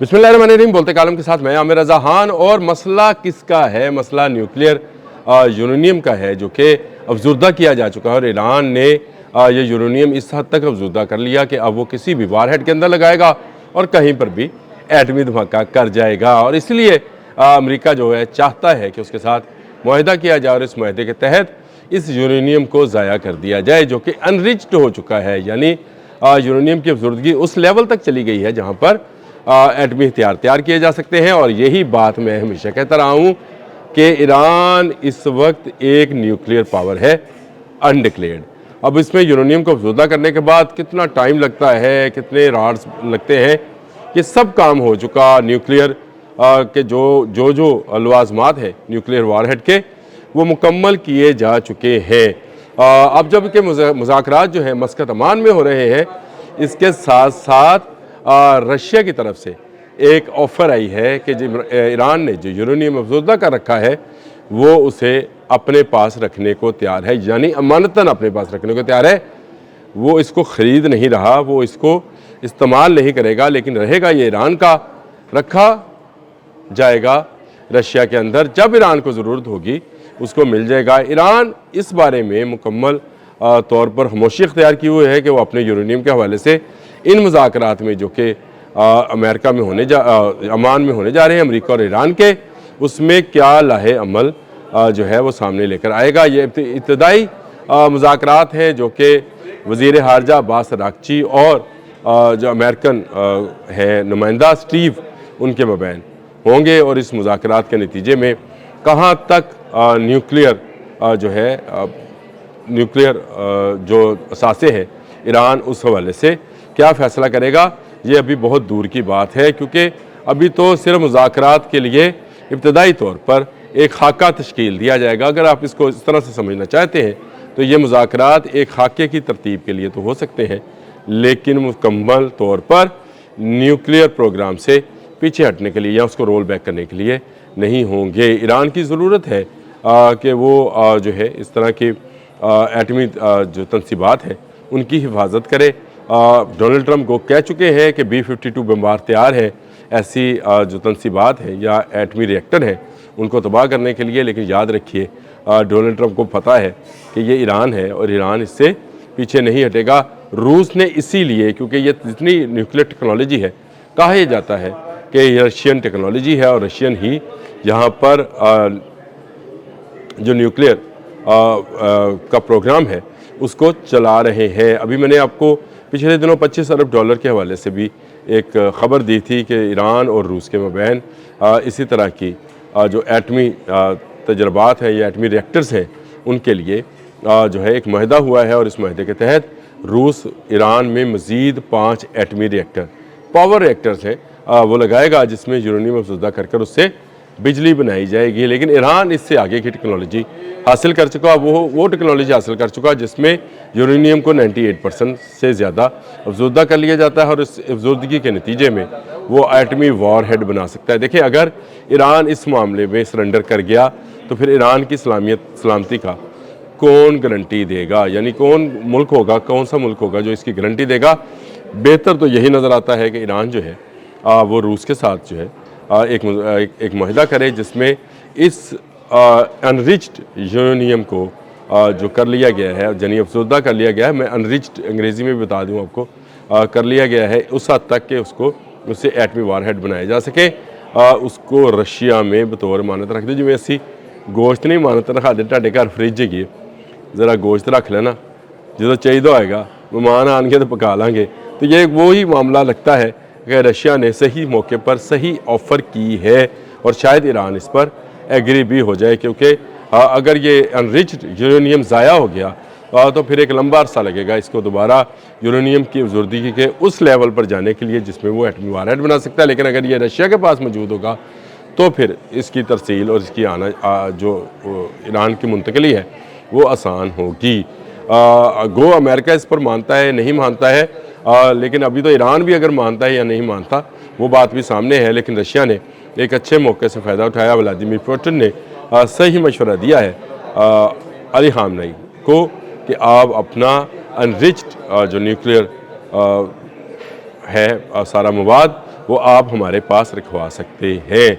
बिस्मिल्लाहिर्रहमानिर्रहीम। बोलते कालम के साथ मैं आमिर रज़ा खान। और मसला किसका है? मसला न्यूक्लियर यूरेनियम का है, जो कि अफजुर्दा किया जा चुका है। और ईरान ने ये यूरेनियम इस हद तक अफजुर्दा कर लिया कि अब वो किसी भी वारहेड के अंदर लगाएगा और कहीं पर भी एटमी धमाका कर जाएगा। और इसलिए अमेरिका जो है चाहता है कि उसके साथ मुआहदा किया जाए और इस मुआहदे के तहत इस यूरेनियम को ज़ाया कर दिया जाए, जो कि अनरिच्ड हो चुका है। यानी यूरेनियम की अफजुर्दगी उस लेवल तक चली गई है जहाँ पर एटमी हथियार तैयार किए जा सकते हैं। और यही बात मैं हमेशा कहता रहा हूँ कि ईरान इस वक्त एक न्यूक्लियर पावर है, अनडिक्लेयर्ड। अब इसमें यूरेनियम को अफजुर्दा करने के बाद कितना टाइम लगता है, कितने राड्स लगते हैं, ये सब काम हो चुका। न्यूक्लियर के जो लवाज़मात है न्यूक्लियर वारहेड के, वो मुकम्मल किए जा चुके हैं। अब जब के मुज़ाकरात जो है मस्कत अमान में हो रहे हैं, इसके साथ साथ रशिया की तरफ से एक ऑफ़र आई है कि ईरान ने जो यूरेनियम अफजुर्दा कर रखा है वो उसे अपने पास रखने को तैयार है, यानी अमानतन अपने पास रखने को तैयार है। वो इसको ख़रीद नहीं रहा, वो इसको इस्तेमाल नहीं करेगा, लेकिन रहेगा ये ईरान का, रखा जाएगा रशिया के अंदर। जब ईरान को ज़रूरत होगी उसको मिल जाएगा। ईरान इस बारे में मुकम्मल तौर पर खामोशी इख्तियार की हुई है कि वो अपने यूरेनियम के हवाले से इन मुज़ाकरात में जो कि अमेरिका में अमान में होने जा रहे हैं, अमेरिका और ईरान के, उसमें क्या लाहे अमल जो है वो सामने लेकर आएगा। ये इब्तदाई मुज़ाकरात हैं जो कि वज़ीर ख़ारजा अब्बास अराग़ची और जो अमेरिकन है नुमाइंदा स्टीव, उनके मबैन होंगे। और इस मुज़ाकरात के नतीजे में कहाँ तक न्यूक्लियर जो है न्यूक्लियर जो असासे हैं ईरान, उस हवाले से क्या फ़ैसला करेगा, ये अभी बहुत दूर की बात है। क्योंकि अभी तो सिर्फ मुज़ाकरात के लिए इब्तदाई तौर पर एक खाका तश्कील दिया जाएगा। अगर आप इसको इस तरह से समझना चाहते हैं तो ये मुज़ाकरात एक खाके की तरतीब के लिए तो हो सकते हैं, लेकिन मुकम्मल तौर पर न्यूक्लियर प्रोग्राम से पीछे हटने के लिए या उसको रोल बैक करने के लिए नहीं होंगे। ईरान की ज़रूरत है कि वो जो है इस तरह की एटमी जो तनसीबात है उनकी हिफाजत करे। डोनाल्ड ट्रंप को कह चुके हैं कि B-52 बमबार तैयार है, ऐसी जो तनसीबात है या एटमी रिएक्टर हैं उनको तबाह करने के लिए। लेकिन याद रखिए डोनाल्ड ट्रंप को पता है कि ये ईरान है और ईरान इससे पीछे नहीं हटेगा। रूस ने इसीलिए, क्योंकि ये जितनी न्यूक्लियर टेक्नोलॉजी है, कहा यह जाता है कि ये रशियन टेक्नोलॉजी है और रशियन ही यहाँ पर जो न्यूक्लियर का प्रोग्राम है उसको चला रहे हैं। अभी मैंने आपको पिछले दिनों $25 अरब के हवाले से भी एक ख़बर दी थी कि ईरान और रूस के मबैन इसी तरह की जो एटमी तजर्बात हैं या एटमी रिएक्टर्स हैं उनके लिए जो है एक मुआहदा हुआ है। और इस मुआहदे के तहत रूस ईरान में मज़ीद 5 एटमी रिएक्टर, पावर रिएक्टर्स हैं, वो लगाएगा, जिसमें यूरेनियम अफजुर्दा कर उससे बिजली बनाई जाएगी। लेकिन ईरान इससे आगे की टेक्नोलॉजी हासिल कर चुका, वो टेक्नोलॉजी हासिल कर चुका जिसमें यूरेनियम को 98% से ज़्यादा अफजुर्दा कर लिया जाता है। और इस अफजुर्दगी के नतीजे में वो एटमी वॉरहेड बना सकता है। देखिए, अगर ईरान इस मामले में सरेंडर कर गया तो फिर ईरान की सलामती का कौन गारंटी देगा? यानी कौन मुल्क होगा, कौन सा मुल्क होगा जो इसकी गारंटी देगा? बेहतर तो यही नज़र आता है कि ईरान जो है वो रूस के साथ जो है एक मुआहदा करे जिसमें इस अनरिच्ड यूरेनियम को जो कर लिया गया है, यानी अफजुर्दा कर लिया गया है, मैं अनरिच्ड अंग्रेज़ी में भी बता दूं आपको, कर लिया गया है उस हद तक कि उससे एटमी वारहेड बनाया जा सके। उसको रशिया में बतौर मानत रख दे। जिवें असी गोश्त नहीं मानत रखा दे, तुहाडे घर फ्रिज हैगी, ज़रा गोश्त रख लेना, जो चाहिए होएगा मेहमान आएंगे तो पका लाँगे। तो ये वही मामला लगता है कि रशिया ने सही मौके पर सही ऑफ़र की है और शायद ईरान इस पर एग्री भी हो जाए। क्योंकि अगर ये अनरिच्ड यूरेनियम ज़ाया हो गया तो फिर एक लंबा अरसा लगेगा इसको दोबारा यूरेनियम की अफजुर्दगी के उस लेवल पर जाने के लिए जिसमें वो एटमी वारहेड बना सकता है। लेकिन अगर ये रशिया के पास मौजूद होगा तो फिर इसकी तरसील और इसकी जो ईरान की मुंतकली है वो आसान होगी। गो अमेरिका इस पर मानता है, नहीं मानता है, लेकिन अभी तो ईरान भी अगर मानता है या नहीं मानता वो बात भी सामने है। लेकिन रशिया ने एक अच्छे मौके से फ़ायदा उठाया। व्लादिमीर पुतिन ने सही मशवरा दिया है अली ख़ामनेई को कि आप अपना अनरिच्ड जो न्यूक्लियर है सारा मवाद وہ آپ ہمارے پاس رکھوا سکتے ہیں۔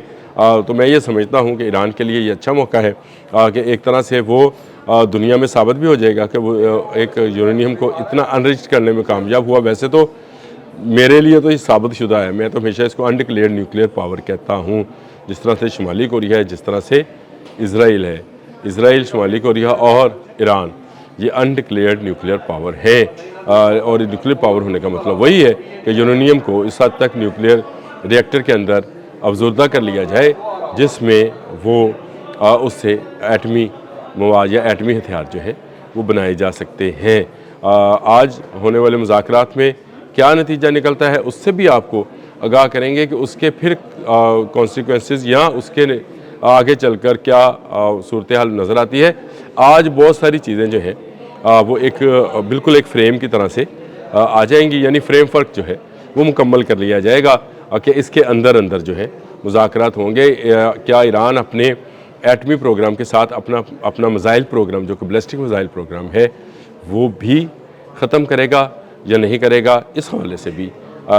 تو میں یہ سمجھتا ہوں کہ ایران کے لیے یہ اچھا موقع ہے کہ ایک طرح سے وہ دنیا میں ثابت بھی ہو جائے گا کہ وہ ایک یورینیم کو اتنا انرچ کرنے میں کامیاب ہوا۔ ویسے تو میرے لیے تو یہ ثابت شدہ ہے، میں تو ہمیشہ اس کو انڈکلیئرڈ نیوکلیئر پاور کہتا ہوں، جس طرح سے شمالی کوریا ہے، جس طرح سے اسرائیل ہے۔ اسرائیل، شمالی کوریا اور ایران یہ انڈکلیئرڈ نیوکلیئر پاور ہے، اور نیوکلیئر پاور ہونے کا مطلب وہی ہے کہ یورینیم کو اس حد تک نیوکلیئر ری ایکٹر کے اندر افزودہ کر لیا جائے جس میں وہ اس سے ایٹمی مواد یا ایٹمی ہتھیار جو ہے وہ بنائے جا سکتے ہیں۔ آج ہونے والے مذاکرات میں کیا نتیجہ نکلتا ہے اس سے بھی آپ کو آگاہ کریں گے کہ اس کے پھر کانسیکوینسز یا اس کے آگے چل کر کیا صورتحال نظر آتی ہے۔ آج بہت ساری چیزیں جو ہیں وہ ایک بالکل ایک فریم کی طرح سے آ جائیں گی، یعنی فریم ورک جو ہے وہ مکمل کر لیا جائے گا کہ اس کے اندر جو ہے مذاکرات ہوں گے۔ کیا ایران اپنے ایٹمی پروگرام کے ساتھ اپنا میزائل پروگرام جو کہ بیلسٹک میزائل پروگرام ہے وہ بھی ختم کرے گا یا نہیں کرے گا، اس حوالے سے بھی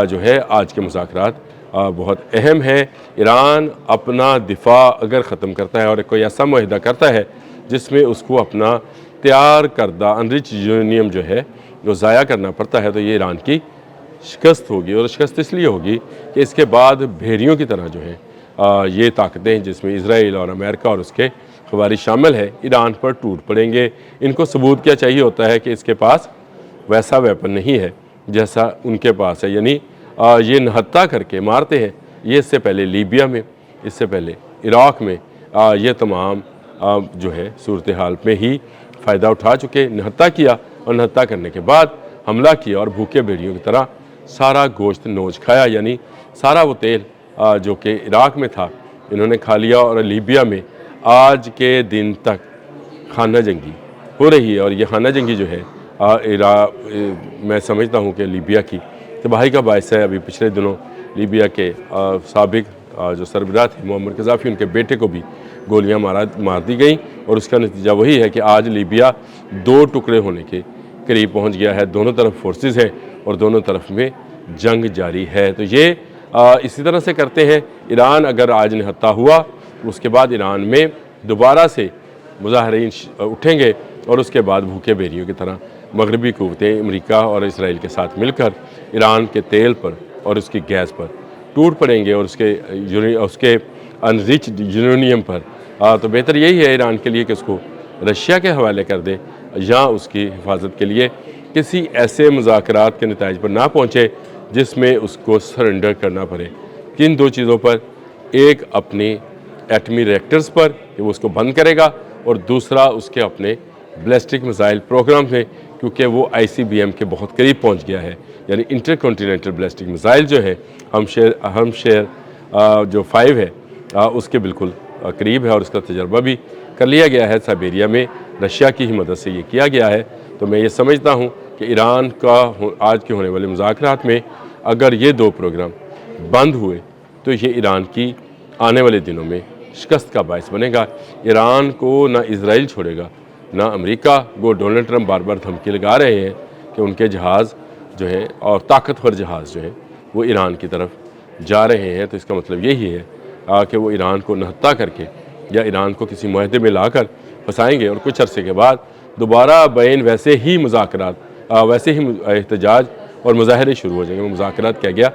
جو ہے آج کے مذاکرات بہت اہم ہے۔ ایران اپنا دفاع اگر ختم کرتا ہے اور کوئی ایسا معاہدہ کرتا ہے جس میں اس کو اپنا تیار کردہ انرچ یورینیم جو ہے وہ ضائع کرنا پڑتا ہے، تو یہ ایران کی شکست ہوگی، اور شکست اس لیے ہوگی کہ اس کے بعد بھیڑیوں کی طرح جو ہے یہ طاقتیں جس میں اسرائیل اور امریکہ اور اس کے خوارج شامل ہے ایران پر ٹوٹ پڑیں گے۔ ان کو ثبوت کیا چاہیے ہوتا ہے کہ اس کے پاس ویسا ویپن نہیں ہے جیسا ان کے پاس ہے، یعنی یہ نہتہ کر کے مارتے ہیں۔ یہ اس سے پہلے لیبیا میں، اس سے پہلے عراق میں یہ تمام جو ہے صورتحال میں ہی فائدہ اٹھا چکے، نہتہ کیا اور نہتہ کرنے کے بعد حملہ کیا اور بھوکے بھیڑیوں کی طرح سارا گوشت نوچ کھایا، یعنی سارا وہ تیل جو کہ عراق میں تھا انہوں نے کھا لیا، اور لیبیا میں آج کے دن تک خانہ جنگی ہو رہی ہے۔ اور یہ خانہ جنگی جو ہے میں سمجھتا ہوں کہ لیبیا کی تباہی کا باعث ہے۔ ابھی پچھلے دنوں لیبیا کے سابق جو سربراہ تھے معمر قذافی، ان کے بیٹے کو بھی گولیاں مار دی گئیں، اور اس کا نتیجہ وہی ہے کہ آج لیبیا دو ٹکڑے ہونے کے قریب پہنچ گیا ہے۔ دونوں طرف فورسز ہیں اور دونوں طرف میں جنگ جاری ہے۔ تو یہ اسی طرح سے کرتے ہیں۔ ایران اگر آج نہتہ ہوا، اس کے بعد ایران میں دوبارہ سے مظاہرین اٹھیں گے، اور اس کے بعد بھوکے بھیڑیوں کی طرح مغربی قوتیں امریکہ اور اسرائیل کے ساتھ مل کر ایران کے تیل پر اور اس کی گیس پر ٹوٹ پڑیں گے، اور اس کے انرچ یورینیم پر۔ تو بہتر یہی ہے ایران کے لیے کہ اس کو رشیا کے حوالے کر دے، یا اس کی حفاظت کے لیے کسی ایسے مذاکرات کے نتائج پر نہ پہنچے جس میں اس کو سرنڈر کرنا پڑے۔ کن دو چیزوں پر؟ ایک اپنی ایٹمی ری ایکٹرز پر کہ وہ اس کو بند کرے گا، اور دوسرا اس کے اپنے بیلسٹک میزائل پروگرام میں، کیونکہ وہ ICBM کے بہت قریب پہنچ گیا ہے، یعنی انٹر کنٹیننٹل بیلسٹک میزائل جو ہے ہم شیر جو 5 ہے اس کے بالکل قریب ہے، اور اس کا تجربہ بھی کر لیا گیا ہے سائبیریا میں، رشیا کی ہی مدد سے یہ کیا گیا ہے۔ تو میں یہ سمجھتا ہوں کہ ایران کا آج کے ہونے والے مذاکرات میں اگر یہ دو پروگرام بند ہوئے تو یہ ایران کی آنے والے دنوں میں شکست کا باعث بنے گا۔ ایران کو نہ اسرائیل چھوڑے گا نہ امریکہ۔ وہ ڈونلڈ ٹرمپ بار بار دھمکی لگا رہے ہیں کہ ان کے جہاز جو ہے اور طاقتور جہاز جو ہے وہ ایران کی طرف جا رہے ہیں، تو اس کا مطلب یہی ہے کہ وہ ایران کو نہتہ کر کے یا ایران کو کسی معاہدے میں لا کر پھنسائیں گے، اور کچھ عرصے کے بعد دوبارہ بین ویسے ہی مذاکرات، ویسے ہی احتجاج اور مظاہرے شروع ہو جائیں گے۔ مذاکرات کیا گیا،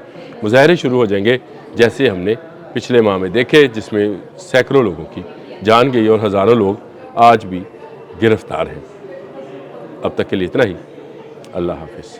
مظاہرے شروع ہو جائیں گے، جیسے ہم نے پچھلے ماہ میں دیکھے، جس میں سینکڑوں لوگوں کی جان گئی اور ہزاروں لوگ آج بھی گرفتار ہیں۔ اب تک کے لیے اتنا ہی۔ اللہ حافظ۔